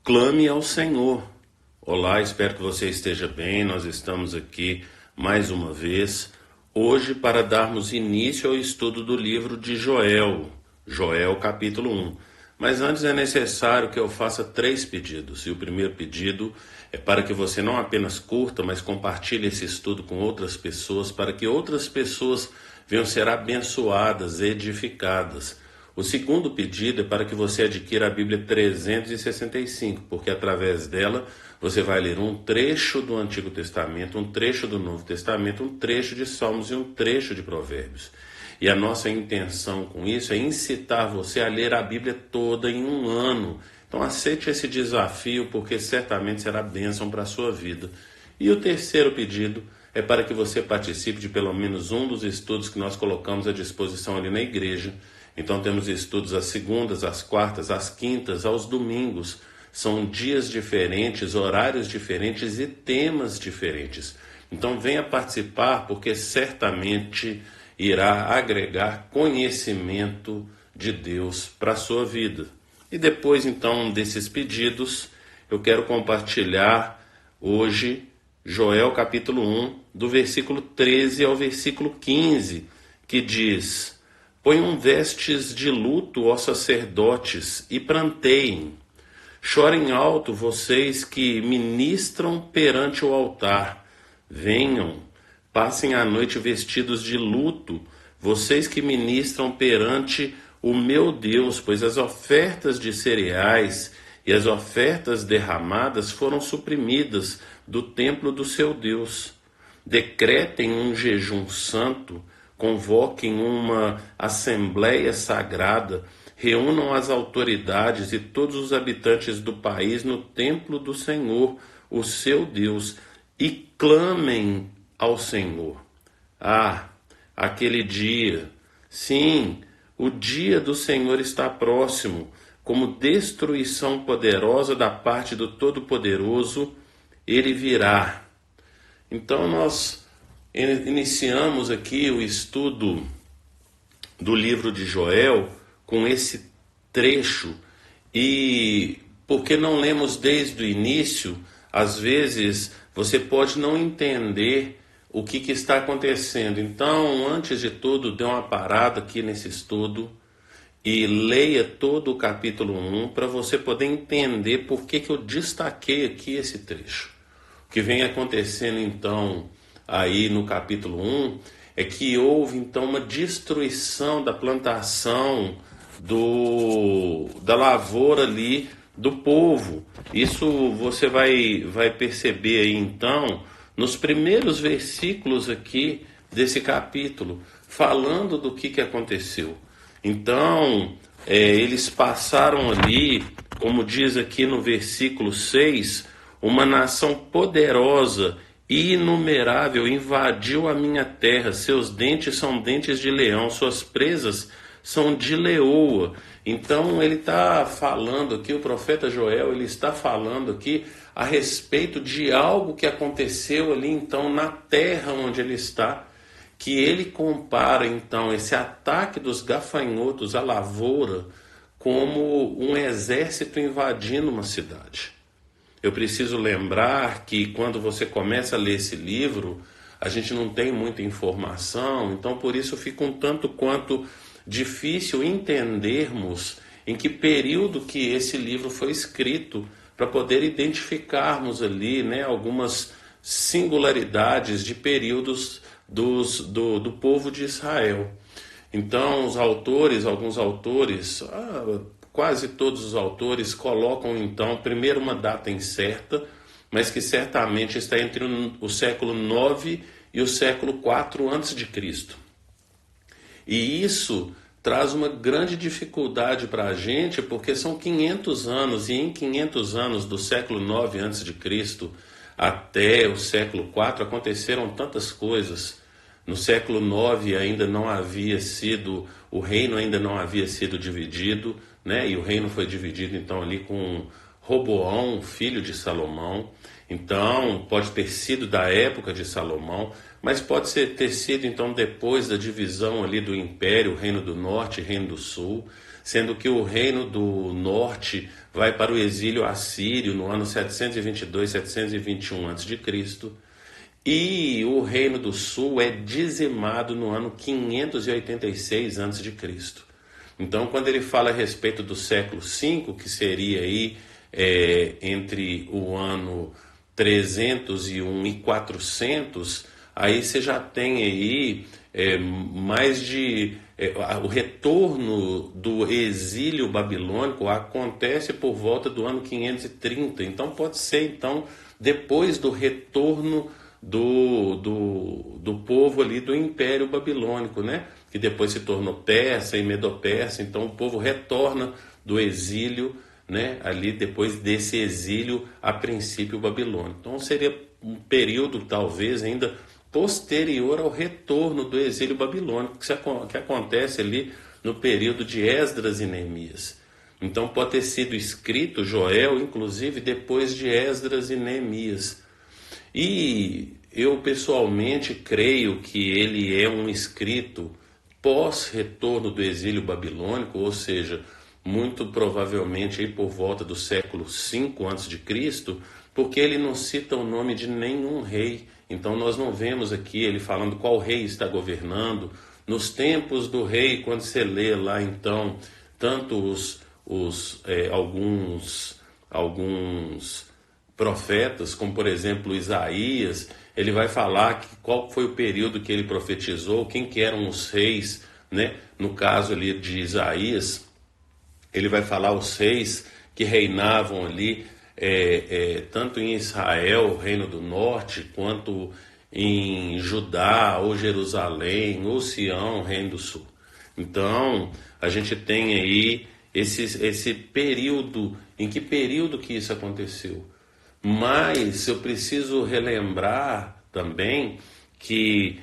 Clame ao Senhor. Olá, espero que você esteja bem. Nós estamos aqui mais uma vez, hoje para darmos início ao estudo do livro de Joel, Joel capítulo 1. Mas antes é necessário que eu faça 3 pedidos. E o primeiro pedido é para que você não apenas curta, mas compartilhe esse estudo com outras pessoas, para que outras pessoas venham ser abençoadas, edificadas. O segundo pedido é para que você adquira a Bíblia 365, porque através dela você vai ler um trecho do Antigo Testamento, um trecho do Novo Testamento, um trecho de Salmos e um trecho de Provérbios. E a nossa intenção com isso é incitar você a ler a Bíblia toda em um ano. Então aceite esse desafio, porque certamente será bênção para a sua vida. E o terceiro pedido é para que você participe de pelo menos um dos estudos que nós colocamos à disposição ali na igreja. Então temos estudos às segundas, às quartas, às quintas, aos domingos. São dias diferentes, horários diferentes e temas diferentes. Então venha participar, porque certamente irá agregar conhecimento de Deus para a sua vida. E depois então desses pedidos, eu quero compartilhar hoje Joel capítulo 1, do versículo 13 ao versículo 15, que diz: Ponham vestes de luto, ó sacerdotes, e pranteiem. Chorem alto, vocês que ministram perante o altar. Venham, passem a noite vestidos de luto, vocês que ministram perante o meu Deus, pois as ofertas de cereais e as ofertas derramadas foram suprimidas do templo do seu Deus. Decretem um jejum santo, convoquem uma assembleia sagrada, reúnam as autoridades e todos os habitantes do país no templo do Senhor, o seu Deus, e clamem ao Senhor. Ah, aquele dia, sim, o dia do Senhor está próximo, como destruição poderosa da parte do Todo-Poderoso, ele virá. Então nós iniciamos aqui o estudo do livro de Joel com esse trecho, e porque não lemos desde o início, às vezes você pode não entender o que está acontecendo. Então, antes de tudo, dê uma parada aqui nesse estudo e leia todo o capítulo 1 para você poder entender por que eu destaquei aqui esse trecho. O que vem acontecendo então aí no capítulo 1 é que houve então uma destruição da plantação da lavoura ali do povo. Isso você vai perceber aí então nos primeiros versículos aqui desse capítulo, falando do que aconteceu. Então, eles passaram ali, como diz aqui no versículo 6, uma nação poderosa e inumerável invadiu a minha terra, seus dentes são dentes de leão, suas presas são de leoa. Então ele está falando aqui, o profeta Joel, ele está falando aqui a respeito de algo que aconteceu ali então na terra onde ele está, que ele compara então esse ataque dos gafanhotos à lavoura como um exército invadindo uma cidade. Eu preciso lembrar que quando você começa a ler esse livro, a gente não tem muita informação, então por isso fica um tanto quanto difícil entendermos em que período que esse livro foi escrito, para poder identificarmos ali, algumas singularidades de períodos do povo de Israel. Então alguns autores, quase todos os autores colocam então primeiro uma data incerta, mas que certamente está entre o século 9 e o século 4 a.C. E isso traz uma grande dificuldade para a gente, porque são 500 anos, e em 500 anos do século 9 a.C. até o século 4 aconteceram tantas coisas. No século 9 ainda não havia sido, o reino ainda não havia sido dividido, e o reino foi dividido então ali com Roboão, filho de Salomão. Então pode ter sido da época de Salomão, mas pode ter sido então depois da divisão ali do império, reino do norte e reino do sul. sendo que o reino do norte vai para o exílio assírio no ano 722, 721 a.C., e o reino do sul é dizimado no ano 586 a.C. Então, quando ele fala a respeito do século V, que seria aí entre o ano 301 e 400, aí você já tem aí mais de... o retorno do exílio babilônico acontece por volta do ano 530. Então, pode ser, então, depois do retorno do povo ali do Império Babilônico, né? Que depois se tornou persa e medo-persa. Então o povo retorna do exílio, né? Ali depois desse exílio a princípio babilônico. Então seria um período talvez ainda posterior ao retorno do exílio babilônico, que acontece ali no período de Esdras e Neemias. Então pode ter sido escrito Joel, inclusive depois de Esdras e Neemias. E eu pessoalmente creio que ele é um escrito pós-retorno do exílio babilônico, ou seja, muito provavelmente aí por volta do século V a.C., porque ele não cita o nome de nenhum rei. Então nós não vemos aqui ele falando qual rei está governando. Nos tempos do rei, quando você lê lá então, tanto alguns profetas, como por exemplo Isaías, ele vai falar qual foi o período que ele profetizou, quem que eram os reis, né? No caso ali de Isaías, ele vai falar os reis que reinavam ali, tanto em Israel, reino do norte, quanto em Judá, ou Jerusalém, ou Sião, reino do sul. Então, a gente tem aí esse período, em que período que isso aconteceu? Mas eu preciso relembrar também que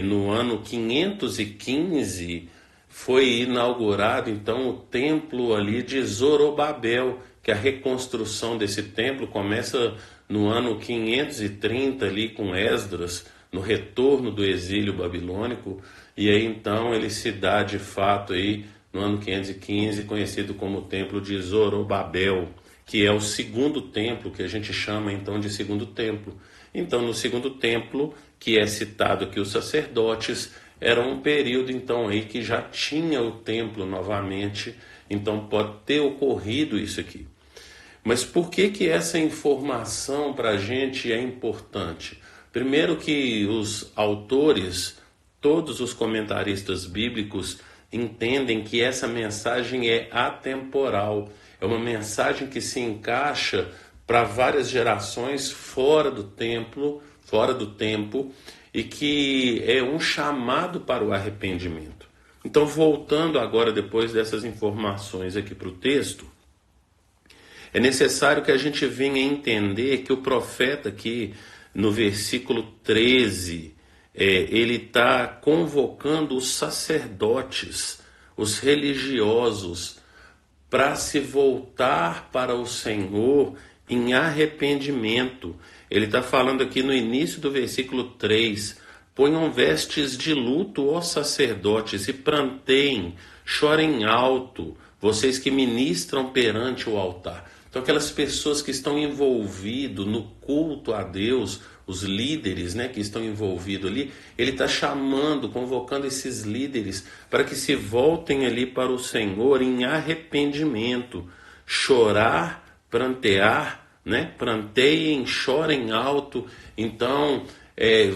no ano 515 foi inaugurado então o templo ali de Zorobabel, que a reconstrução desse templo começa no ano 530 ali com Esdras, no retorno do exílio babilônico, e aí então ele se dá de fato aí no ano 515, conhecido como o templo de Zorobabel, que é o segundo templo, que a gente chama então de segundo templo. Então, no segundo templo, que é citado aqui os sacerdotes, era um período então aí que já tinha o templo novamente, então pode ter ocorrido isso aqui. Mas por que essa informação para a gente é importante? Primeiro que os autores, todos os comentaristas bíblicos, entendem que essa mensagem é atemporal. É uma mensagem que se encaixa para várias gerações fora do tempo, e que é um chamado para o arrependimento. Então, voltando agora, depois dessas informações aqui para o texto, é necessário que a gente venha entender que o profeta aqui, no versículo 13, ele está convocando os sacerdotes, os religiosos, para se voltar para o Senhor em arrependimento. Ele está falando aqui no início do versículo 3, ponham vestes de luto, ó sacerdotes, e pranteiem, chorem alto, vocês que ministram perante o altar. Então aquelas pessoas que estão envolvidas no culto a Deus, os líderes, né, que estão envolvidos ali, ele está chamando, convocando esses líderes para que se voltem ali para o Senhor em arrependimento, chorar, prantear, né, pranteiem, chorem alto. Então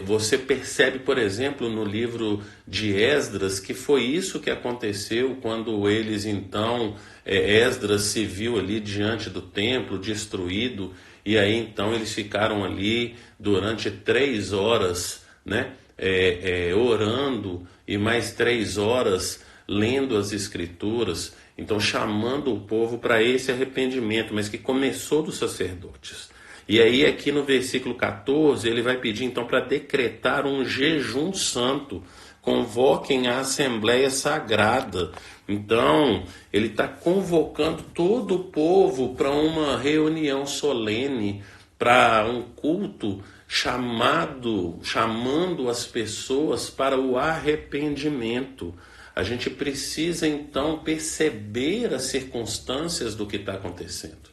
você percebe, por exemplo, no livro de Esdras, que foi isso que aconteceu quando eles então, Esdras se viu ali diante do templo destruído, e aí então eles ficaram ali durante 3 horas, né, orando, e mais 3 horas lendo as escrituras, então chamando o povo para esse arrependimento, mas que começou dos sacerdotes. E aí aqui no versículo 14 ele vai pedir então para decretar um jejum santo, convoquem a Assembleia Sagrada. Então ele está convocando todo o povo para uma reunião solene, para um culto chamando as pessoas para o arrependimento. a gente precisa então perceber as circunstâncias do que está acontecendo.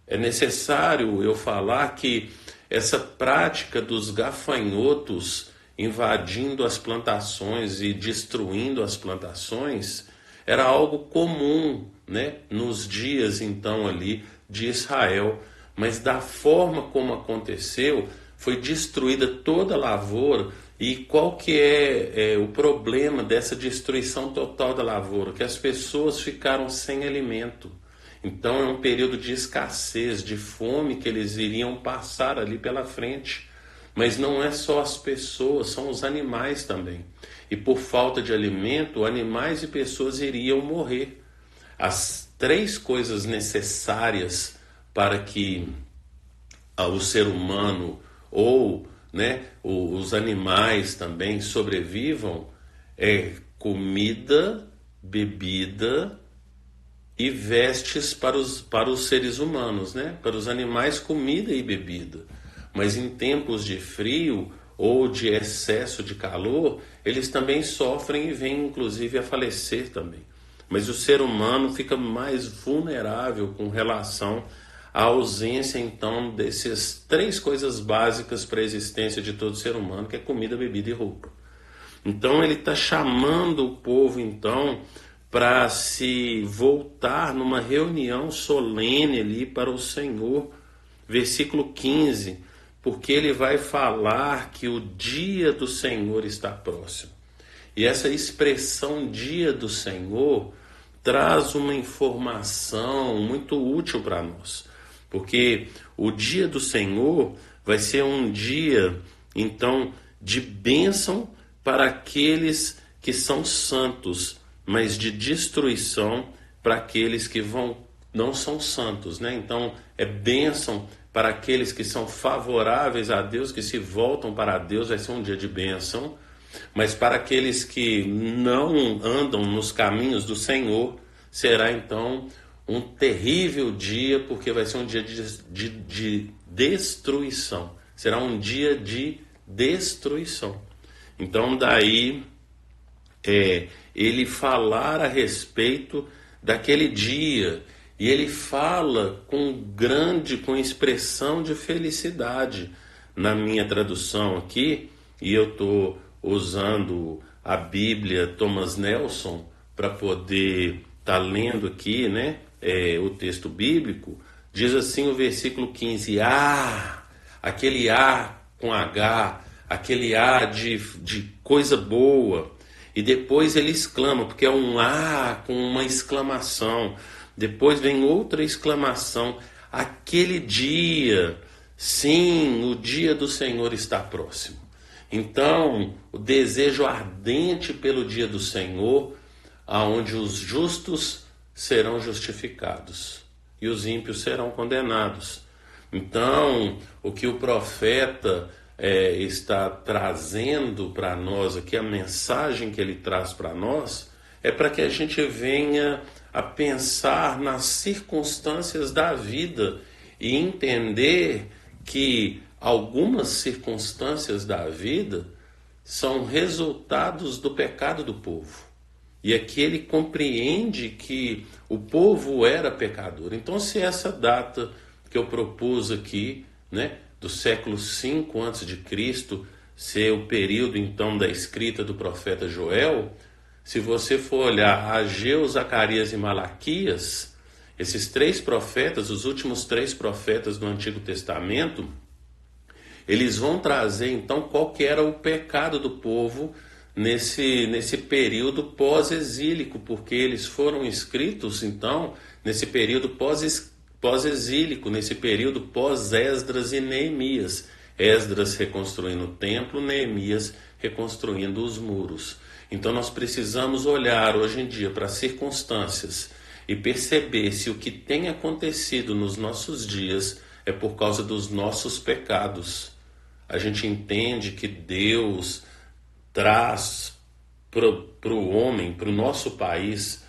É necessário eu falar que essa prática dos gafanhotos invadindo as plantações e destruindo as plantações era algo comum, né, nos dias então ali de Israel, mas da forma como aconteceu, foi destruída toda a lavoura. E qual que é o problema dessa destruição total da lavoura? Que as pessoas ficaram sem alimento. Então é um período de escassez, de fome que eles iriam passar ali pela frente. Mas não é só as pessoas, são os animais também. E por falta de alimento, animais e pessoas iriam morrer. As três coisas necessárias para que o ser humano ou, né, os animais também sobrevivam é comida, bebida e vestes para os seres humanos, né? Para os animais, comida e bebida. Mas em tempos de frio ou de excesso de calor, eles também sofrem e vêm inclusive a falecer também. Mas o ser humano fica mais vulnerável com relação à ausência então dessas três coisas básicas para a existência de todo ser humano, que é comida, bebida e roupa. Então ele está chamando o povo então para se voltar numa reunião solene ali para o Senhor. Versículo 15, porque ele vai falar que o dia do Senhor está próximo. E essa expressão dia do Senhor traz uma informação muito útil para nós. Porque o dia do Senhor vai ser um dia, então, de bênção para aqueles que são santos, mas de destruição para aqueles que não são santos, né? Então, é bênção para aqueles que são favoráveis a Deus, que se voltam para Deus, vai ser um dia de bênção. Mas para aqueles que não andam nos caminhos do Senhor, será então um terrível dia, porque vai ser um dia de destruição. Será um dia de destruição. Então daí ele falar a respeito daquele dia, e ele fala com expressão de felicidade. Na minha tradução aqui, e eu estou usando a Bíblia Thomas Nelson para poder estar lendo aqui, né, o texto bíblico, diz assim o versículo 15, aquele com H, aquele de coisa boa, e depois ele exclama, porque é um com uma exclamação, depois vem outra exclamação, aquele dia, sim, o dia do Senhor está próximo. Então, o desejo ardente pelo dia do Senhor, aonde os justos serão justificados e os ímpios serão condenados. Então, o que o profeta está trazendo para nós aqui, a mensagem que ele traz para nós, é para que a gente venha a pensar nas circunstâncias da vida e entender que algumas circunstâncias da vida são resultados do pecado do povo. E aqui ele compreende que o povo era pecador. Então, se essa data que eu propus aqui, né, do século V a.C., ser o período então da escrita do profeta Joel, se você for olhar Ageu, Zacarias e Malaquias, esses três profetas, os últimos três profetas do Antigo Testamento, eles vão trazer então qual que era o pecado do povo nesse período pós-exílico, porque eles foram escritos então nesse período pós-exílico, nesse período pós-Esdras e Neemias. Esdras reconstruindo o templo, Neemias reconstruindo os muros. Então nós precisamos olhar hoje em dia para as circunstâncias e perceber se o que tem acontecido nos nossos dias é por causa dos nossos pecados. A gente entende que Deus traz para o homem, para o nosso país,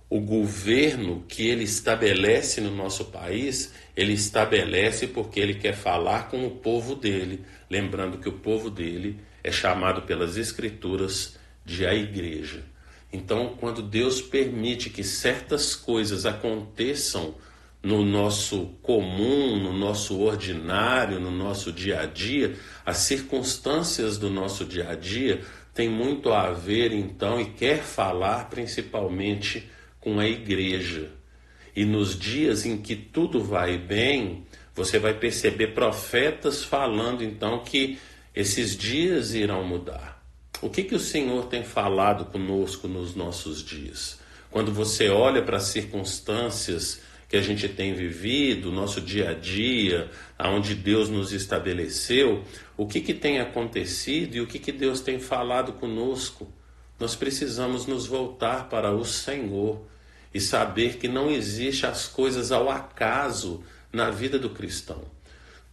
o governo que ele estabelece no nosso país, ele estabelece porque ele quer falar com o povo dele, lembrando que o povo dele é chamado pelas Escrituras de a igreja. Então, quando Deus permite que certas coisas aconteçam no nosso comum, no nosso ordinário, no nosso dia a dia, as circunstâncias do nosso dia a dia têm muito a ver, então, e quer falar principalmente com a igreja. E nos dias em que tudo vai bem, você vai perceber profetas falando, então, que esses dias irão mudar. O que o Senhor tem falado conosco nos nossos dias? Quando você olha para as circunstâncias que a gente tem vivido, nosso dia a dia, aonde Deus nos estabeleceu, o que tem acontecido e o que Deus tem falado conosco? Nós precisamos nos voltar para o Senhor e saber que não existe as coisas ao acaso na vida do cristão.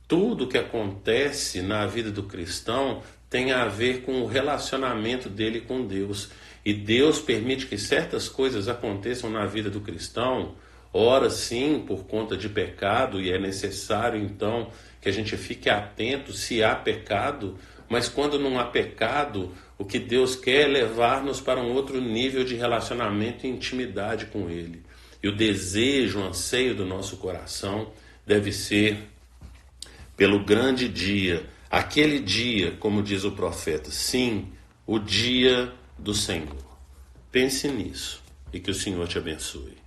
Tudo que acontece na vida do cristão tem a ver com o relacionamento dele com Deus. E Deus permite que certas coisas aconteçam na vida do cristão, ora sim por conta de pecado, e é necessário então que a gente fique atento se há pecado, mas quando não há pecado, o que Deus quer é levar-nos para um outro nível de relacionamento e intimidade com Ele. E o desejo, o anseio do nosso coração deve ser pelo grande dia, aquele dia, como diz o profeta, sim, o dia do Senhor. Pense nisso e que o Senhor te abençoe.